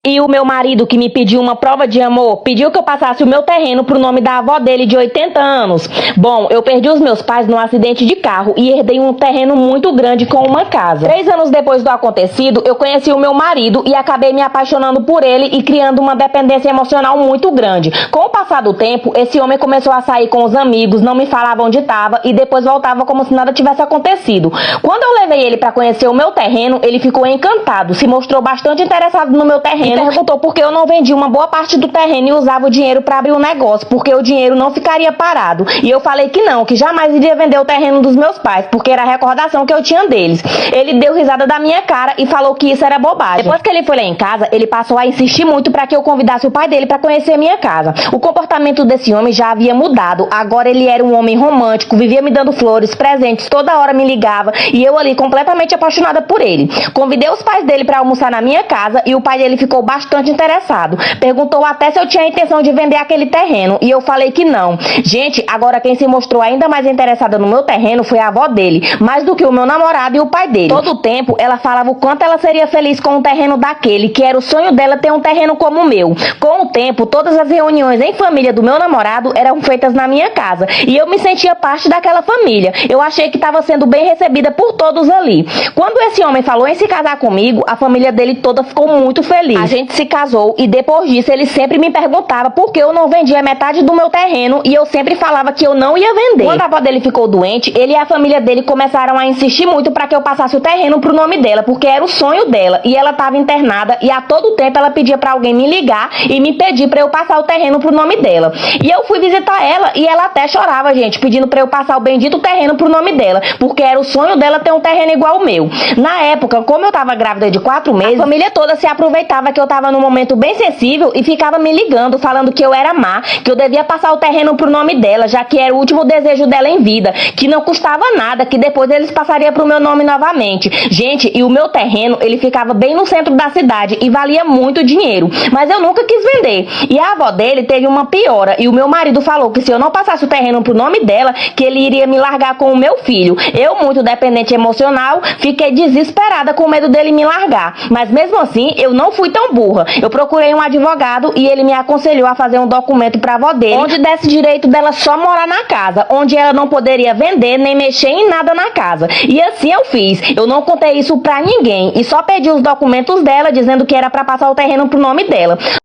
E o meu marido, que me pediu uma prova de amor, pediu que eu passasse o meu terreno pro nome da avó dele de 80 anos. Bom, eu perdi os meus pais num acidente de carro e herdei um terreno muito grande com uma casa. 3 anos depois do acontecido, eu conheci o meu marido e acabei me apaixonando por ele e criando uma dependência emocional muito grande. Com o passar do tempo, esse homem começou a sair com os amigos, não me falava onde estava e depois voltava como se nada tivesse acontecido. Quando eu levei ele para conhecer o meu terreno, ele ficou encantado, se mostrou bastante interessado no meu terreno e perguntou por que eu não vendi uma boa parte do terreno e usava o dinheiro para abrir um negócio, porque o dinheiro não ficaria parado. E eu falei que não, que jamais iria vender o terreno dos meus pais, porque era a recordação que eu tinha deles. Ele deu risada da minha cara e falou que isso era bobagem. Depois que ele foi lá em casa, ele passou a insistir muito para que eu convidasse o pai dele para conhecer minha casa. O comportamento desse homem já havia mudado. Agora ele era um homem romântico, vivia me dando flores, presentes, toda hora me ligava e eu ali completamente apaixonada por ele. Convidei os pais dele para almoçar na minha casa e o pai dele ficou bastante interessado. Perguntou até se eu tinha a intenção de vender aquele terreno e eu falei que não. Gente, agora quem se mostrou ainda mais interessada no meu terreno foi a avó dele, mais do que o meu namorado e o pai dele. Todo o tempo ela falava o quanto ela seria feliz com o terreno daquele, que era o sonho dela ter um terreno como o meu. Com o tempo, todas as reuniões em família do meu namorado eram feitas na minha casa e eu me sentia parte daquela família. Eu achei que estava sendo bem recebida por todos ali. Quando esse homem falou em se casar comigo, a família dele toda ficou muito feliz. A gente se casou e depois disso ele sempre me perguntava por que eu não vendia metade do meu terreno e eu sempre falava que eu não ia vender. Quando a avó dele ficou doente, ele e a família dele começaram a insistir muito para que eu passasse o terreno pro nome dela, porque era o sonho dela e ela estava internada e a todo tempo ela pedia para alguém me ligar e me pedir para eu passar o terreno pro nome dela. E eu fui visitar ela e ela até chorava, gente, pedindo para eu passar o bendito terreno pro nome dela, porque era o sonho dela ter um terreno igual ao meu. Na época, como eu tava grávida de 4 meses, a família toda se aproveitava que eu tava num momento bem sensível e ficava me ligando, falando que eu era má, que eu devia passar o terreno pro nome dela, já que era o último desejo dela em vida, que não custava nada, que depois eles passariam pro meu nome novamente. Gente, e o meu terreno, ele ficava bem no centro da cidade e valia muito dinheiro, mas eu nunca quis vender. E a avó dele teve uma piora e o meu marido falou que se eu não passasse o terreno pro nome dela, que ele iria me largar com o meu filho. Eu, muito dependente emocional, fiquei desesperada com medo dele me largar, mas mesmo assim eu não fui tão burra. Eu procurei um advogado e ele me aconselhou a fazer um documento pra avó dele, onde desse direito dela só morar na casa, onde ela não poderia vender nem mexer em nada na casa. E assim eu fiz. Eu não contei isso pra ninguém e só pedi os documentos dela dizendo que era pra passar o terreno pro nome dela.